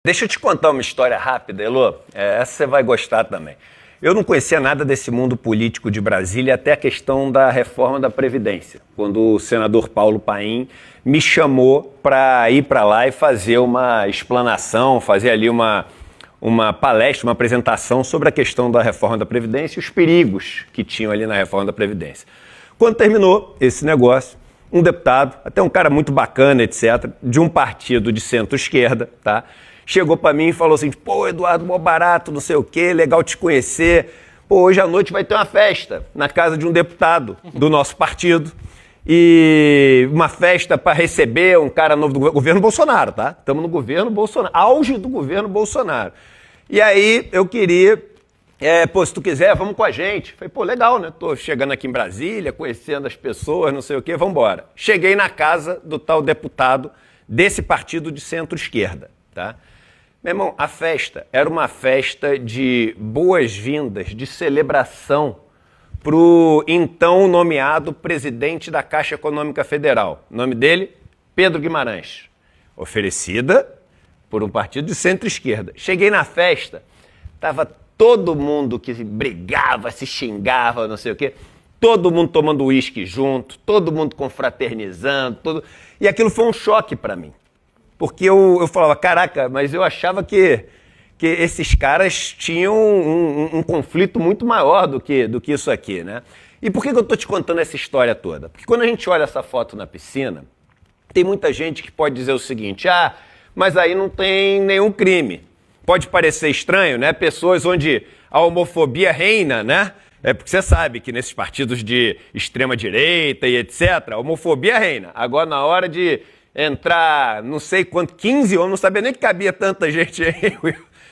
Deixa eu te contar uma história rápida, Elô. Essa você vai gostar também. Eu não conhecia nada desse mundo político de Brasília até a questão da reforma da Previdência, quando o senador Paulo Paim me chamou para ir para lá e fazer uma explanação, fazer ali uma palestra, uma apresentação sobre a questão da reforma da Previdência e os perigos que tinham ali na reforma da Previdência. Quando terminou esse negócio, um deputado, até um cara muito bacana, etc., de um partido de centro-esquerda, tá? Chegou para mim e falou assim, pô, Eduardo, mó barato, não sei o quê, legal te conhecer. Pô, hoje à noite vai ter uma festa na casa de um deputado do nosso partido. E uma festa para receber um cara novo do governo Bolsonaro, tá? Estamos no governo Bolsonaro, auge do governo Bolsonaro. E aí eu queria, pô, se tu quiser, vamos com a gente. Falei, pô, legal, né? Tô chegando aqui em Brasília, conhecendo as pessoas, não sei o quê, vamos embora. Cheguei na casa do tal deputado desse partido de centro-esquerda, tá? Meu irmão, a festa era uma festa de boas-vindas, de celebração para o então nomeado presidente da Caixa Econômica Federal. O nome dele, Pedro Guimarães. Oferecida por um partido de centro-esquerda. Cheguei na festa, tava todo mundo que brigava, se xingava, não sei o quê, todo mundo tomando uísque junto, todo mundo confraternizando, e aquilo foi um choque para mim. Porque eu falava, caraca, mas eu achava que esses caras tinham um conflito muito maior do que isso aqui, né? E por que eu tô te contando essa história toda? Porque quando a gente olha essa foto na piscina, tem muita gente que pode dizer o seguinte, mas aí não tem nenhum crime. Pode parecer estranho, né? Pessoas onde a homofobia reina, né? Porque você sabe que nesses partidos de extrema-direita e etc., a homofobia reina. Agora, na hora de entrar, não sei quanto, 15 homens, não sabia nem que cabia tanta gente aí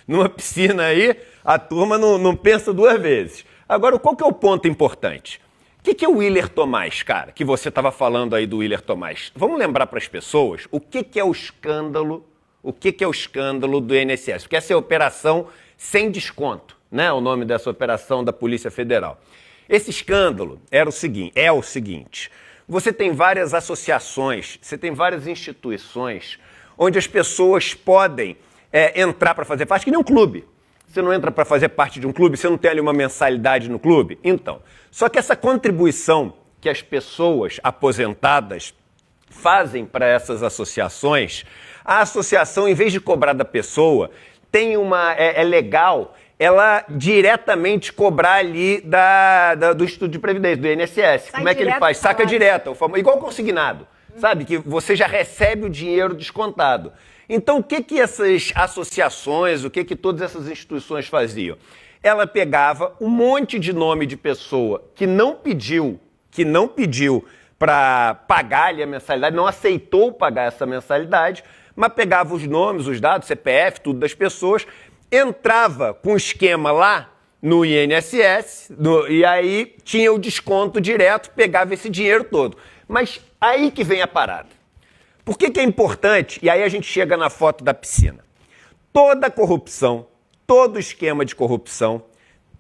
numa piscina aí, a turma não pensa duas vezes. Agora, qual que é o ponto importante? O que é o Willer Tomás, cara, que você estava falando aí do Willer Tomás? Vamos lembrar para as pessoas o que é o escândalo, do INSS, porque essa é a operação sem desconto, né? O nome dessa operação da Polícia Federal. Esse escândalo é o seguinte, você tem várias associações, você tem várias instituições onde as pessoas podem entrar para fazer parte, que nem um clube. Você não entra para fazer parte de um clube, você não tem ali uma mensalidade no clube? Então, só que essa contribuição que as pessoas aposentadas fazem para essas associações, a associação, em vez de cobrar da pessoa, tem é legal ela diretamente cobrar ali do Instituto de Previdência, do INSS. Como é que ele faz? Saca direto, igual consignado, sabe? Que você já recebe o dinheiro descontado. Então, o que essas associações, o que todas essas instituições faziam? Ela pegava um monte de nome de pessoa que não pediu para pagar ali a mensalidade, não aceitou pagar essa mensalidade, mas pegava os nomes, os dados, CPF, tudo das pessoas, entrava com o esquema lá no INSS, e aí tinha o desconto direto, pegava esse dinheiro todo. Mas aí que vem a parada. Por que é importante? E aí a gente chega na foto da piscina. Toda corrupção, todo esquema de corrupção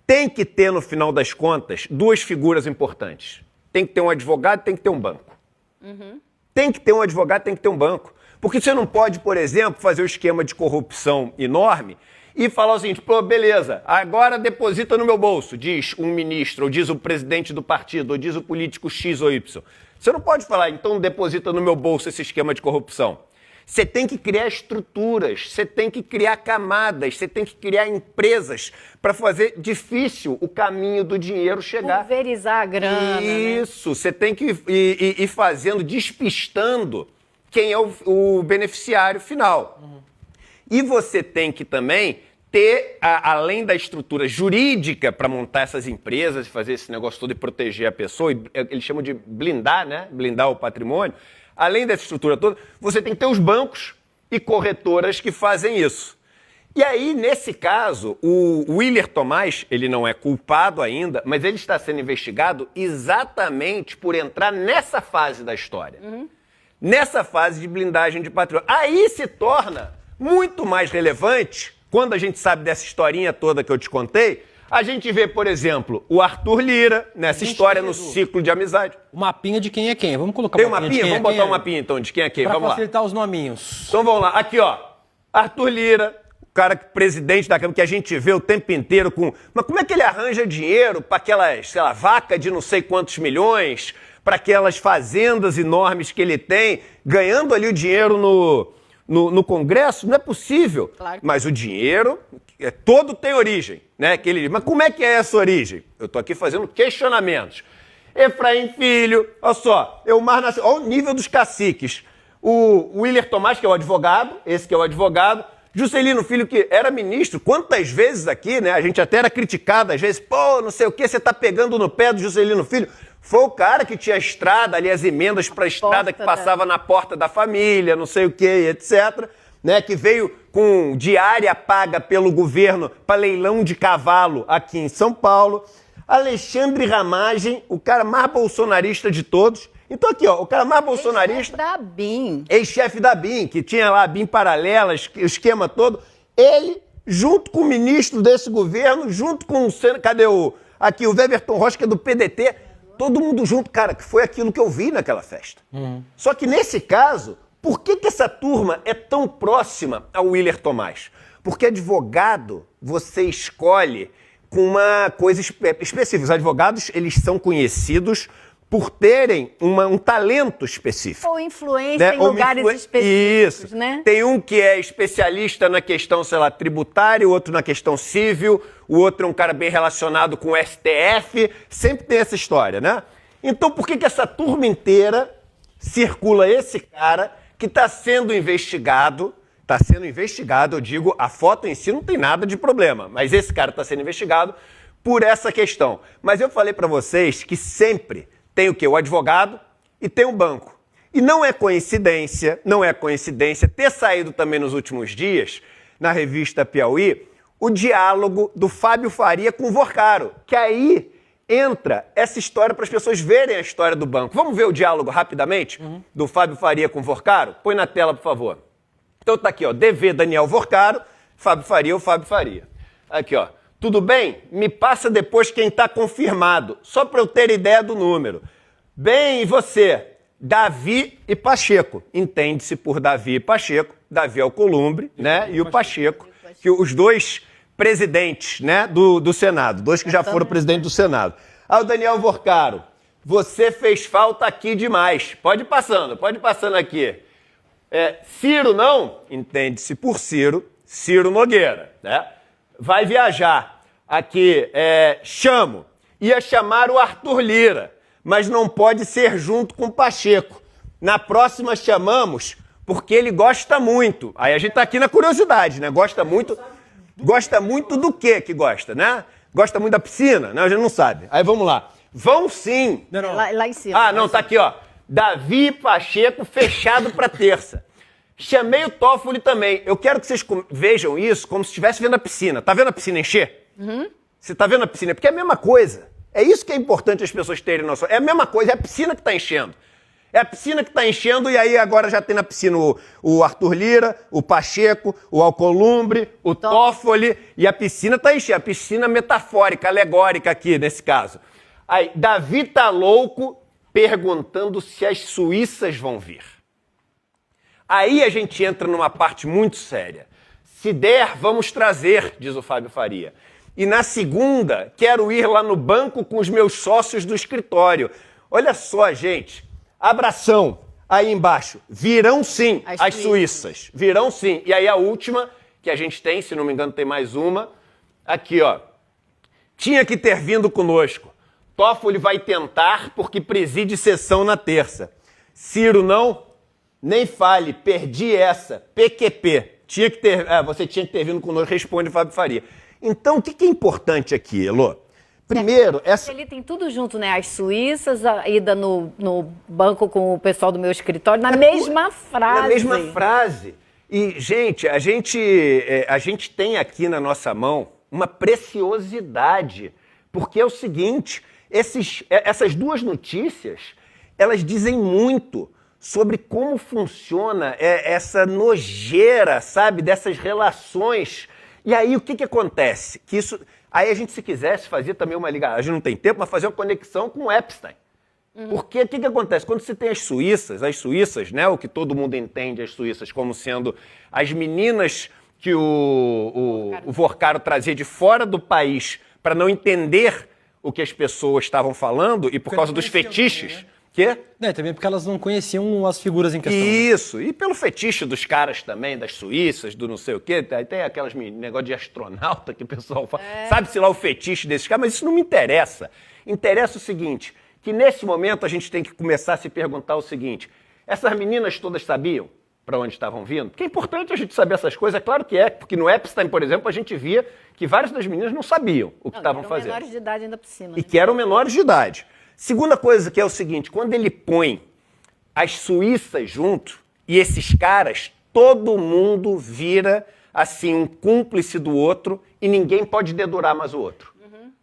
tem que ter, no final das contas, duas figuras importantes. Tem que ter um advogado, tem que ter um banco. Tem que ter um advogado, tem que ter um banco. Porque você não pode, por exemplo, fazer um esquema de corrupção enorme e falar o seguinte, pô, beleza, agora deposita no meu bolso, diz um ministro, ou diz o presidente do partido, ou diz o político X ou Y. Você não pode falar, então deposita no meu bolso esse esquema de corrupção. Você tem que criar estruturas, você tem que criar camadas, você tem que criar empresas para fazer difícil o caminho do dinheiro chegar. Pulverizar a grana. Isso, você tem que ir fazendo, despistando quem é o beneficiário final. E você tem que também ter, além da estrutura jurídica para montar essas empresas e fazer esse negócio todo e proteger a pessoa, eles chamam de blindar, né? Blindar o patrimônio. Além dessa estrutura toda, você tem que ter os bancos e corretoras que fazem isso. E aí, nesse caso, o Willer Tomás, ele não é culpado ainda, mas ele está sendo investigado exatamente por entrar nessa fase da história. Nessa fase de blindagem de patrimônio. Aí se torna muito mais relevante, quando a gente sabe dessa historinha toda que eu te contei, a gente vê, por exemplo, o Arthur Lira, nessa história no ciclo de amizade. O mapinha de quem é quem. Vamos colocar Tem um mapinha? Vamos botar um mapinha, então, de quem é quem. Vamos lá. Pra facilitar os nominhos. Então vamos lá. Aqui, ó. Arthur Lira, o cara presidente da Câmara, que a gente vê o tempo inteiro com... Mas como é que ele arranja dinheiro para aquelas, sei lá, vaca de não sei quantos milhões, para aquelas fazendas enormes que ele tem, ganhando ali o dinheiro no Congresso? Não é possível. Claro. Mas o dinheiro, todo tem origem, né? Que ele diz, mas como é que é essa origem? Eu estou aqui fazendo questionamentos. Efraim Filho, olha só, olha o nível dos caciques. O Willer Tomás, que é o advogado, esse que é o advogado, Juscelino Filho, que era ministro, quantas vezes aqui, né? A gente até era criticado, às vezes, pô, não sei o que, você tá pegando no pé do Juscelino Filho. Foi o cara que tinha a estrada, ali as emendas para a estrada que passava na porta da família, não sei o que, etc., né? Que veio com diária paga pelo governo para leilão de cavalo aqui em São Paulo. Alexandre Ramagem, o cara mais bolsonarista de todos. Então aqui, ó, o cara mais bolsonarista... Ex-chefe da BIM. Ex-chefe da BIM, que tinha lá a BIM paralela, o esquema todo. Ele, junto com o ministro desse governo, junto com o... Cadê o... Aqui, o Weberton Rocha, que é do PDT. Todo mundo junto, cara, que foi aquilo que eu vi naquela festa. Só que nesse caso, por que essa turma é tão próxima ao Willer Tomás? Porque advogado, você escolhe com uma coisa específica. Os advogados, eles são conhecidos por terem um talento específico. Ou influência, né? Em lugares específicos, isso, né? Tem um que é especialista na questão, sei lá, tributária, o outro na questão civil, o outro é um cara bem relacionado com o STF, sempre tem essa história, né? Então por que essa turma inteira circula esse cara que está sendo investigado? Está sendo investigado, eu digo, a foto em si não tem nada de problema, mas esse cara está sendo investigado por essa questão. Mas eu falei para vocês que sempre tem o quê? O advogado e tem o banco. E não é coincidência ter saído também nos últimos dias, na revista Piauí, o diálogo do Fábio Faria com o Vorcaro, que aí entra essa história para as pessoas verem a história do banco. Vamos ver o diálogo rapidamente do Fábio Faria com o Vorcaro? Põe na tela, por favor. Então tá aqui, ó, DV Daniel Vorcaro, Fábio Faria, o Fábio Faria. Aqui, ó, tudo bem? Me passa depois quem tá confirmado, só para eu ter ideia do número. Bem, e você? Davi e Pacheco. Entende-se por Davi e Pacheco. Davi Alcolumbre, né? E o Pacheco, que os dois presidentes, né, do Senado, dois que já foram presidente do Senado. Ah, o Daniel Vorcaro, você fez falta aqui demais. Pode ir passando aqui. Ciro não, entende-se por Ciro Nogueira, né? Vai viajar. Aqui, ia chamar o Arthur Lira, mas não pode ser junto com o Pacheco. Na próxima chamamos, porque ele gosta muito. Aí a gente tá aqui na curiosidade, né? Gosta muito do que gosta, né? Gosta muito da piscina? Não, a gente não sabe. Aí vamos lá. Vão sim. Não. Lá em cima. Ah, não, tá aqui, ó. Davi e Pacheco fechado para terça. Chamei o Toffoli também. Eu quero que vocês vejam isso como se estivesse vendo a piscina. Tá vendo a piscina encher? Você tá vendo a piscina? Porque é a mesma coisa. É isso que é importante as pessoas terem noção. É a mesma coisa, é a piscina que tá enchendo. É a piscina que tá enchendo e aí agora já tem na piscina o Arthur Lira, o Pacheco, o Alcolumbre, o Toffoli e a piscina tá enchendo. A piscina metafórica, alegórica aqui nesse caso. Aí, Davi tá louco perguntando se as suíças vão vir. Aí a gente entra numa parte muito séria. Se der, vamos trazer, diz o Fábio Faria. E na segunda, quero ir lá no banco com os meus sócios do escritório. Olha só, gente, abração aí embaixo. Virão sim as suíças. Virão sim. E aí a última que a gente tem, se não me engano tem mais uma, aqui ó. Tinha que ter vindo conosco. Toffoli vai tentar porque preside sessão na terça. Ciro não? Nem fale, perdi essa. PQP. Você tinha que ter vindo conosco, responde o Fábio Faria. Então, o que é importante aqui, Elô? Primeiro, Ele tem tudo junto, né? As suíças, a ida no banco com o pessoal do meu escritório, na mesma frase. Na mesma frase. E, gente, a gente tem aqui na nossa mão uma preciosidade. Porque é o seguinte, essas duas notícias, elas dizem muito sobre como funciona essa nojeira, sabe, dessas relações. E aí o que acontece? Aí a gente, se quisesse, fazia também uma ligação, a gente não tem tempo, mas fazer uma conexão com o Epstein. Porque o que acontece? Quando você tem as suíças, né, o que todo mundo entende as suíças como sendo as meninas que o Vorcaro trazia de fora do país para não entender o que as pessoas estavam falando e por causa dos fetiches. Também, né? Quê? Também porque elas não conheciam as figuras em questão. Isso, e pelo fetiche dos caras também, das suíças, do não sei o quê, tem aquelas negócio de astronauta que o pessoal fala, sabe-se lá o fetiche desses caras, mas isso não me interessa. Interessa o seguinte, que nesse momento a gente tem que começar a se perguntar o seguinte, essas meninas todas sabiam para onde estavam vindo? Porque é importante a gente saber essas coisas, é claro que é, porque no Epstein, por exemplo, a gente via que várias das meninas não sabiam o que estavam fazendo. Eram menores de idade ainda por cima. E que eram menores de idade. Segunda coisa que é o seguinte, quando ele põe as suíças junto e esses caras, todo mundo vira assim um cúmplice do outro e ninguém pode dedurar mais o outro.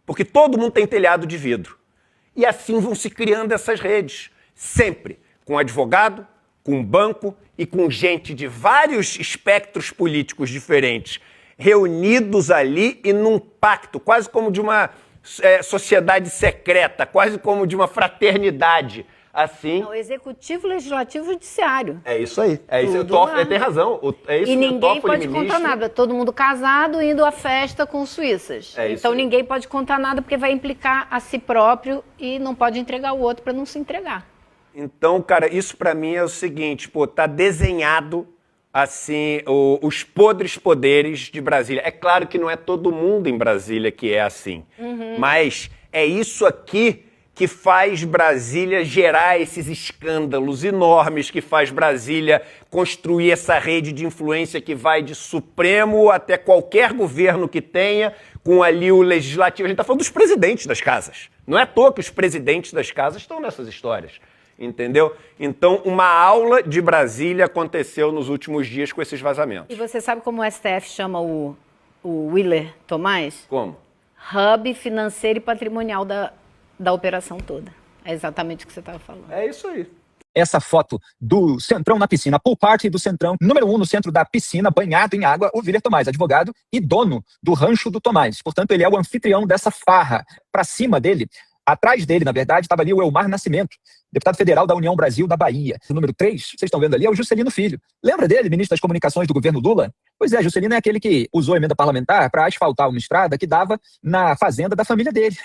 Porque todo mundo tem telhado de vidro. E assim vão se criando essas redes, sempre com advogado, com banco e com gente de vários espectros políticos diferentes, reunidos ali e num pacto, quase como de uma sociedade secreta, quase como de uma fraternidade, assim. Não, executivo, legislativo, judiciário. É isso aí. É isso. Tem razão. É isso, e ninguém pode ministro. contar nada. Todo mundo casado, indo à festa com suíças. Então ninguém pode contar nada porque vai implicar a si próprio e não pode entregar o outro para não se entregar. Então, cara, isso para mim é o seguinte, tá desenhado assim, os podres poderes de Brasília. É claro que não é todo mundo em Brasília que é assim, mas é isso aqui que faz Brasília gerar esses escândalos enormes, que faz Brasília construir essa rede de influência que vai de Supremo até qualquer governo que tenha, com ali o legislativo. A gente está falando dos presidentes das casas. Não é à toa que os presidentes das casas estão nessas histórias. Entendeu? Então, uma aula de Brasília aconteceu nos últimos dias com esses vazamentos. E você sabe como o STF chama o Willer Tomás? Como? Hub financeiro e patrimonial da operação toda. É exatamente o que você estava falando. É isso aí. Essa foto do Centrão na piscina, pool party do Centrão, número 1 no centro da piscina, banhado em água, o Willer Tomás, advogado e dono do rancho do Tomás. Portanto, ele é o anfitrião dessa farra. Para cima dele, atrás dele, na verdade, estava ali o Elmar Nascimento, deputado federal da União Brasil da Bahia. O número 3, vocês estão vendo ali, é o Juscelino Filho. Lembra dele, ministro das Comunicações do governo Lula? Pois é, Juscelino é aquele que usou a emenda parlamentar para asfaltar uma estrada que dava na fazenda da família dele.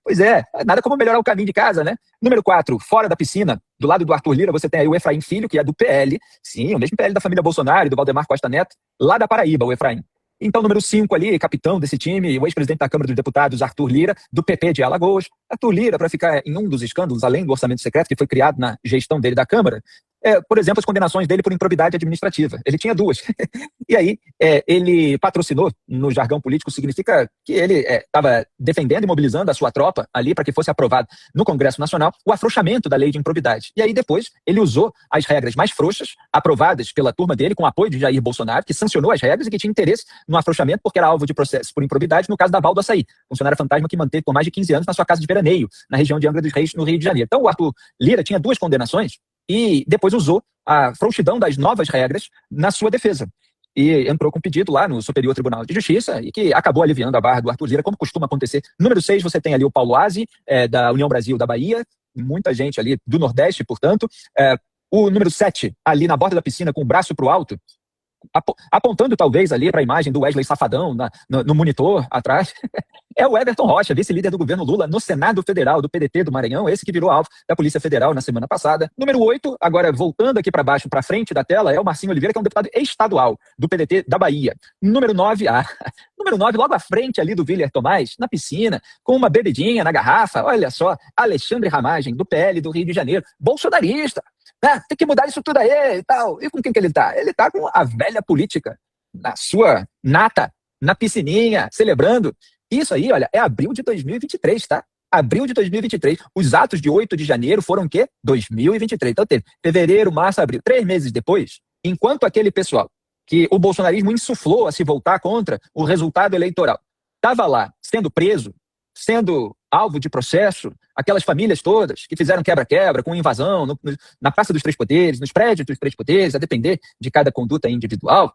Pois é, nada como melhorar o caminho de casa, né? Número 4, fora da piscina, do lado do Arthur Lira, você tem aí o Efraim Filho, que é do PL. Sim, o mesmo PL da família Bolsonaro e do Valdemar Costa Neto, lá da Paraíba, o Efraim. Então, número 5 ali, capitão desse time, o ex-presidente da Câmara dos Deputados, Arthur Lira, do PP de Alagoas. Arthur Lira, para ficar em um dos escândalos, além do orçamento secreto que foi criado na gestão dele da Câmara, por exemplo, as condenações dele por improbidade administrativa. Ele tinha 2. E aí, ele patrocinou, no jargão político, significa que ele estava defendendo e mobilizando a sua tropa ali para que fosse aprovado no Congresso Nacional o afrouxamento da lei de improbidade. E aí, depois, ele usou as regras mais frouxas, aprovadas pela turma dele, com apoio de Jair Bolsonaro, que sancionou as regras e que tinha interesse no afrouxamento, porque era alvo de processo por improbidade, no caso da Val do Açaí, funcionária fantasma que manteve por mais de 15 anos na sua casa de veraneio, na região de Angra dos Reis, no Rio de Janeiro. Então, o Arthur Lira tinha 2 condenações, e depois usou a frouxidão das novas regras na sua defesa. E entrou com pedido lá no Superior Tribunal de Justiça e que acabou aliviando a barra do Arthur Lira, como costuma acontecer. Número 6, você tem ali o Paulo Aze, da União Brasil da Bahia, muita gente ali do Nordeste, portanto. O número 7, ali na borda da piscina, com o braço para o alto, apontando talvez ali para a imagem do Wesley Safadão no monitor atrás, é o Everton Rocha, vice-líder do governo Lula no Senado Federal do PDT do Maranhão, esse que virou alvo da Polícia Federal na semana passada. Número 8, agora voltando aqui para baixo, para frente da tela, é o Marcinho Oliveira, que é um deputado estadual do PDT da Bahia. Número 9, número 9, logo à frente ali do Willer Tomás, na piscina, com uma bebidinha na garrafa, olha só, Alexandre Ramagem, do PL do Rio de Janeiro, bolsonarista. Tem que mudar isso tudo aí e tal. E com quem que ele tá? Ele tá com a velha política, na sua nata, na piscininha, celebrando. Isso aí, olha, é abril de 2023, tá? Abril de 2023. Os atos de 8 de janeiro foram o quê? 2023. Então teve fevereiro, março, abril. 3 meses depois, enquanto aquele pessoal que o bolsonarismo insuflou a se voltar contra o resultado eleitoral estava lá sendo preso, sendo alvo de processo, aquelas famílias todas que fizeram quebra-quebra com invasão na Praça dos Três Poderes, nos prédios dos Três Poderes, a depender de cada conduta individual,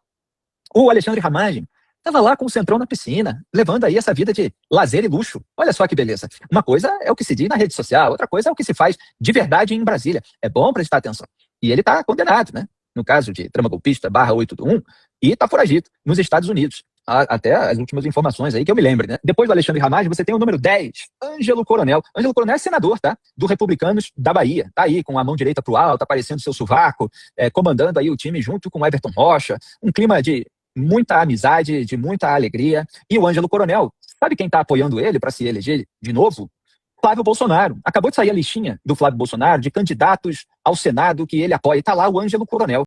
o Alexandre Ramagem Estava lá com o Centrão na piscina, levando aí essa vida de lazer e luxo. Olha só que beleza. Uma coisa é o que se diz na rede social, outra coisa é o que se faz de verdade em Brasília. É bom prestar atenção. E ele está condenado, né? No caso de trama golpista /8 do 1, e está foragido nos Estados Unidos. Até as últimas informações aí que eu me lembre, né? Depois do Alexandre Ramagem, você tem o número 10, Ângelo Coronel. Ângelo Coronel é senador, tá? Do Republicanos da Bahia. Tá aí com a mão direita pro alto, aparecendo seu sovaco, comandando aí o time junto com o Everton Rocha. Um clima de muita amizade, de muita alegria. E o Ângelo Coronel, sabe quem tá apoiando ele para se eleger de novo? Flávio Bolsonaro. Acabou de sair a listinha do Flávio Bolsonaro de candidatos ao Senado que ele apoia. E tá lá o Ângelo Coronel.